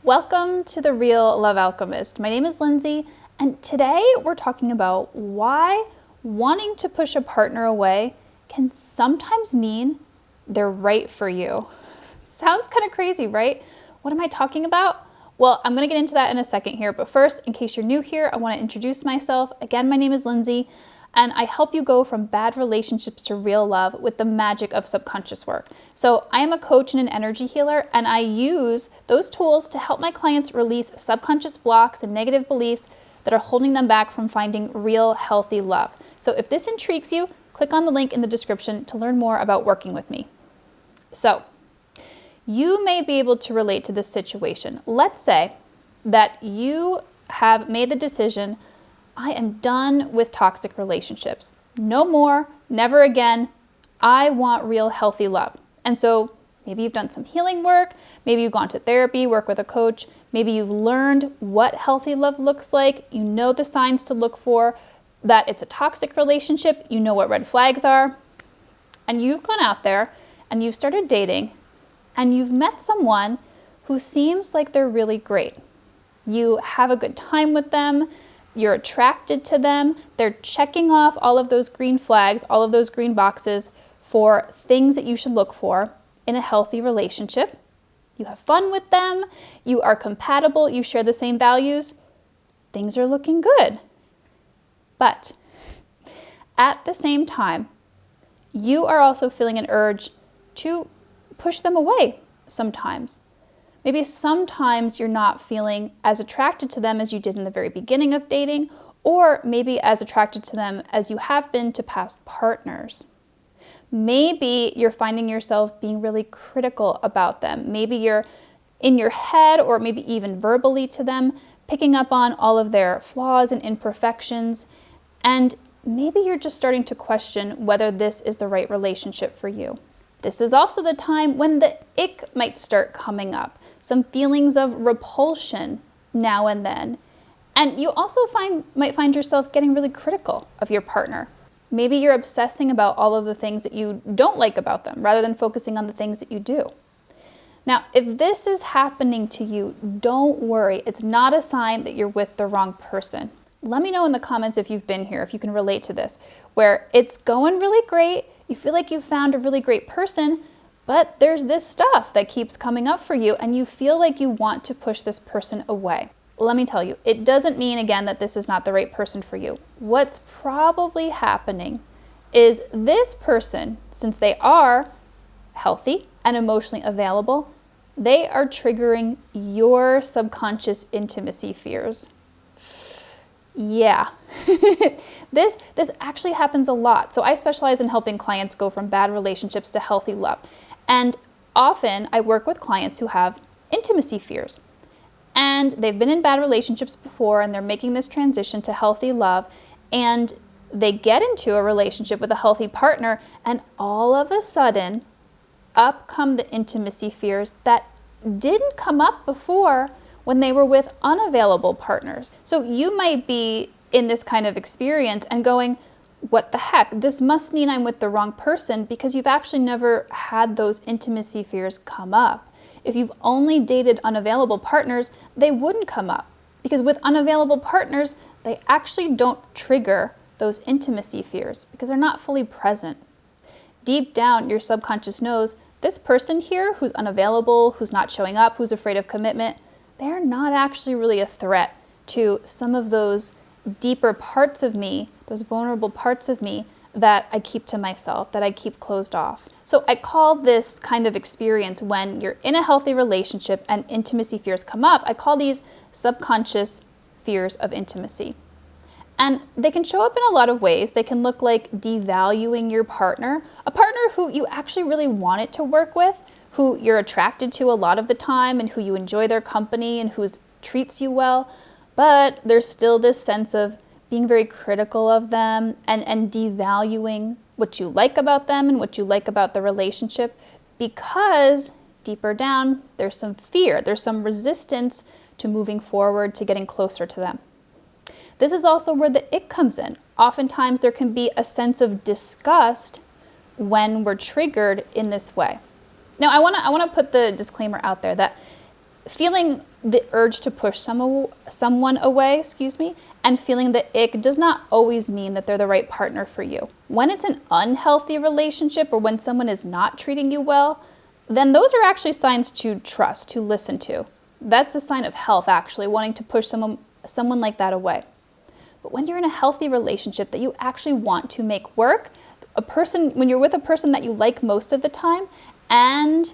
Welcome to the Real Love Alchemist. My name is Lindsay, and today we're talking about why wanting to push a partner away can sometimes mean they're right for you. Sounds kind of crazy, right? What am I talking about? Well, I'm going to get into that in a second here, but first, in case you're new here, I want to introduce myself. Again, my name is Lindsay, and I help you go from bad relationships to real love with the magic of subconscious work. So I am a coach and an energy healer, and I use those tools to help my clients release subconscious blocks and negative beliefs that are holding them back from finding real, healthy love. So if this intrigues you, click on the link in the description to learn more about working with me. So you may be able to relate to this situation. Let's say that you have made the decision, I am done with toxic relationships. No more, never again. I want real healthy love. And so maybe you've done some healing work, maybe you've gone to therapy, work with a coach, maybe you've learned what healthy love looks like, you know the signs to look for, that it's a toxic relationship, you know what red flags are, and you've gone out there and you've started dating and you've met someone who seems like they're really great. You have a good time with them, you're attracted to them, they're checking off all of those green flags, all of those green boxes for things that you should look for in a healthy relationship. You have fun with them, you are compatible, you share the same values, things are looking good. But at the same time, you are also feeling an urge to push them away sometimes. Maybe sometimes you're not feeling as attracted to them as you did in the very beginning of dating, or maybe as attracted to them as you have been to past partners. Maybe you're finding yourself being really critical about them. Maybe you're in your head, or maybe even verbally to them, picking up on all of their flaws and imperfections. And maybe you're just starting to question whether this is the right relationship for you. This is also the time when the ick might start coming up, some feelings of repulsion now and then. And you also might find yourself getting really critical of your partner. Maybe you're obsessing about all of the things that you don't like about them rather than focusing on the things that you do. Now, if this is happening to you, don't worry. It's not a sign that you're with the wrong person. Let me know in the comments if you've been here, if you can relate to this, where it's going really great, you feel like you've found a really great person, but there's this stuff that keeps coming up for you and you feel like you want to push this person away. Let me tell you, it doesn't mean, again, that this is not the right person for you. What's probably happening is this person, since they are healthy and emotionally available, they are triggering your subconscious intimacy fears. Yeah, this actually happens a lot. So I specialize in helping clients go from bad relationships to healthy love. And often I work with clients who have intimacy fears. And they've been in bad relationships before and they're making this transition to healthy love. And they get into a relationship with a healthy partner and all of a sudden up come the intimacy fears that didn't come up before when they were with unavailable partners. So you might be in this kind of experience and going, what the heck? This must mean I'm with the wrong person, because you've actually never had those intimacy fears come up. If you've only dated unavailable partners, they wouldn't come up, because with unavailable partners, they actually don't trigger those intimacy fears because they're not fully present. Deep down, your subconscious knows this person here who's unavailable, who's not showing up, who's afraid of commitment, they're not actually really a threat to some of those deeper parts of me, those vulnerable parts of me that I keep to myself, that I keep closed off. So I call this kind of experience when you're in a healthy relationship and intimacy fears come up, I call these subconscious fears of intimacy. And they can show up in a lot of ways. They can look like devaluing your partner, a partner who you actually really wanted to work with, who you're attracted to a lot of the time and who you enjoy their company and who treats you well, but there's still this sense of being very critical of them and devaluing what you like about them and what you like about the relationship, because deeper down, there's some fear, there's some resistance to moving forward, to getting closer to them. This is also where the ick comes in. Oftentimes there can be a sense of disgust when we're triggered in this way. Now, I want to put the disclaimer out there that feeling the urge to push someone away, and feeling the ick does not always mean that they're the right partner for you. When it's an unhealthy relationship or when someone is not treating you well, then those are actually signs to trust, to listen to. That's a sign of health, actually, wanting to push someone like that away. But when you're in a healthy relationship that you actually want to make work, when you're with a person that you like most of the time, and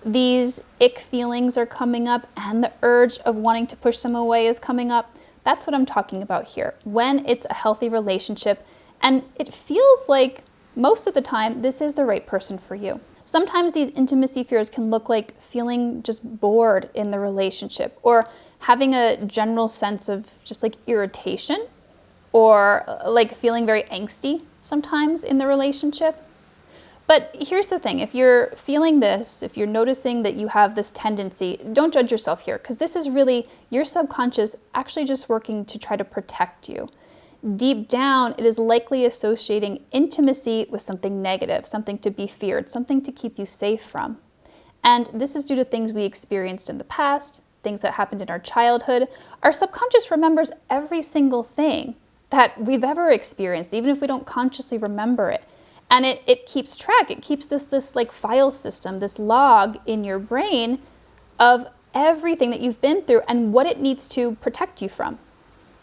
these ick feelings are coming up and the urge of wanting to push someone away is coming up, that's what I'm talking about here. When it's a healthy relationship and it feels like most of the time this is the right person for you. Sometimes these intimacy fears can look like feeling just bored in the relationship, or having a general sense of just like irritation, or like feeling very angsty sometimes in the relationship. But here's the thing, if you're feeling this, if you're noticing that you have this tendency, don't judge yourself here, because this is really your subconscious actually just working to try to protect you. Deep down, it is likely associating intimacy with something negative, something to be feared, something to keep you safe from. And this is due to things we experienced in the past, things that happened in our childhood. Our subconscious remembers every single thing that we've ever experienced, even if we don't consciously remember it. And it keeps track. It keeps this like file system, this log in your brain of everything that you've been through and what it needs to protect you from.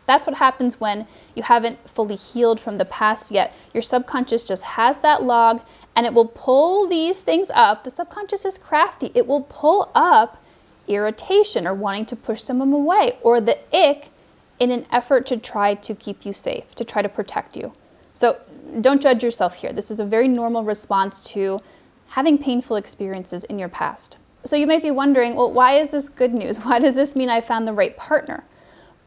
That's what happens when you haven't fully healed from the past yet. Your subconscious just has that log, and it will pull these things up. The subconscious is crafty. It will pull up irritation or wanting to push someone away, or the ick, in an effort to try to keep you safe, to try to protect you. So don't judge yourself here. This is a very normal response to having painful experiences in your past. So you might be wondering, well, why is this good news? Why does this mean I found the right partner?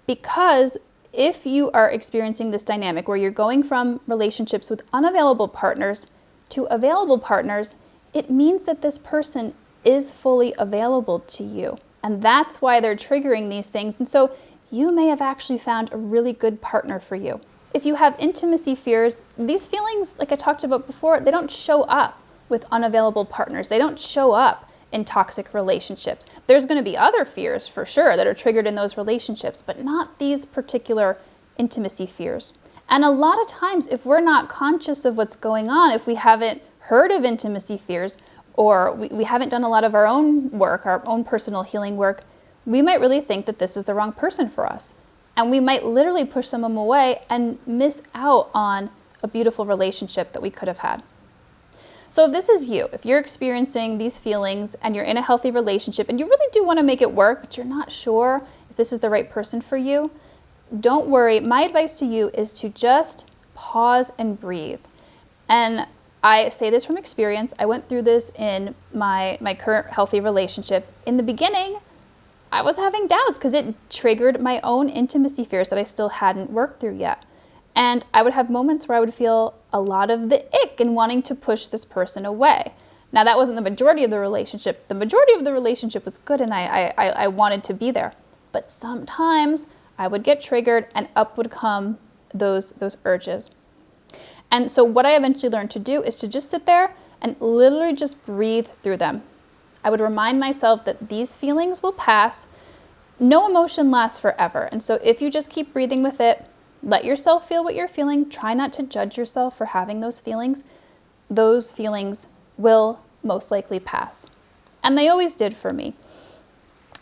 Because if you are experiencing this dynamic where you're going from relationships with unavailable partners to available partners, it means that this person is fully available to you. And that's why they're triggering these things. And so you may have actually found a really good partner for you. If you have intimacy fears, these feelings, like I talked about before, they don't show up with unavailable partners. They don't show up in toxic relationships. There's going to be other fears for sure that are triggered in those relationships, but not these particular intimacy fears. And a lot of times, if we're not conscious of what's going on, if we haven't heard of intimacy fears, or we haven't done a lot of our own work, our own personal healing work, we might really think that this is the wrong person for us. And we might literally push someone away and miss out on a beautiful relationship that we could have had. So if this is you, if you're experiencing these feelings and you're in a healthy relationship and you really do want to make it work, but you're not sure if this is the right person for you, don't worry. My advice to you is to just pause and breathe. And I say this from experience. I went through this in my current healthy relationship. In the beginning, I was having doubts because it triggered my own intimacy fears that I still hadn't worked through yet. And I would have moments where I would feel a lot of the ick and wanting to push this person away. Now, that wasn't the majority of the relationship. The majority of the relationship was good, and I wanted to be there. But sometimes I would get triggered and up would come those urges. And so what I eventually learned to do is to just sit there and literally just breathe through them. I would remind myself that these feelings will pass. No emotion lasts forever. And so if you just keep breathing with it, let yourself feel what you're feeling. Try not to judge yourself for having those feelings. Those feelings will most likely pass. And they always did for me.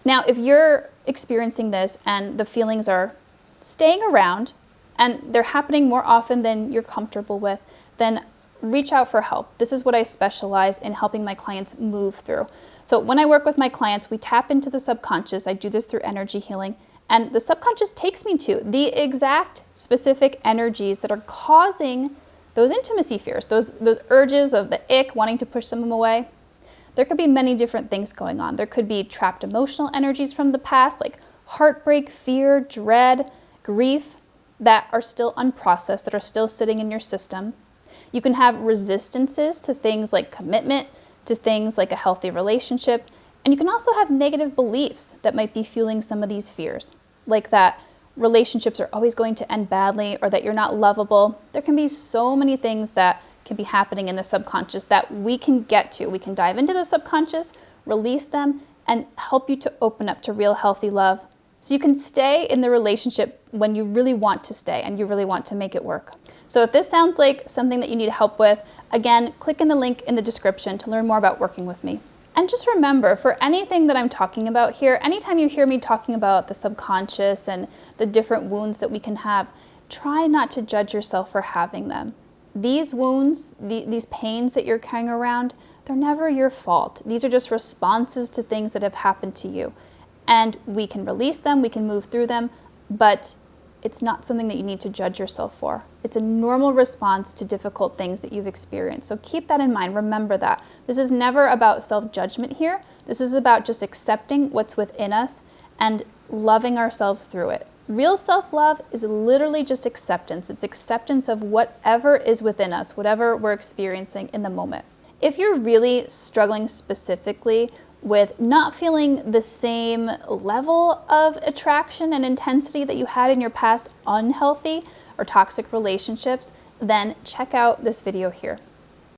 Now, if you're experiencing this and the feelings are staying around and they're happening more often than you're comfortable with, then reach out for help. This is what I specialize in helping my clients move through. So when I work with my clients, we tap into the subconscious. I do this through energy healing. And the subconscious takes me to the exact specific energies that are causing those intimacy fears, those urges of the ick, wanting to push someone away. There could be many different things going on. There could be trapped emotional energies from the past, like heartbreak, fear, dread, grief, that are still unprocessed, that are still sitting in your system. You can have resistances to things like commitment, to things like a healthy relationship. And you can also have negative beliefs that might be fueling some of these fears, like that relationships are always going to end badly or that you're not lovable. There can be so many things that can be happening in the subconscious that we can get to. We can dive into the subconscious, release them, and help you to open up to real healthy love so you can stay in the relationship when you really want to stay and you really want to make it work. So if this sounds like something that you need help with, again, click in the link in the description to learn more about working with me. And just remember, for anything that I'm talking about here, anytime you hear me talking about the subconscious and the different wounds that we can have, try not to judge yourself for having them. These wounds, these pains that you're carrying around, they're never your fault. These are just responses to things that have happened to you. And we can release them, we can move through them, but it's not something that you need to judge yourself for. It's a normal response to difficult things that you've experienced. So keep that in mind, remember that. This is never about self-judgment here. This is about just accepting what's within us and loving ourselves through it. Real self-love is literally just acceptance. It's acceptance of whatever is within us, whatever we're experiencing in the moment. If you're really struggling specifically with not feeling the same level of attraction and intensity that you had in your past unhealthy or toxic relationships, then check out this video here.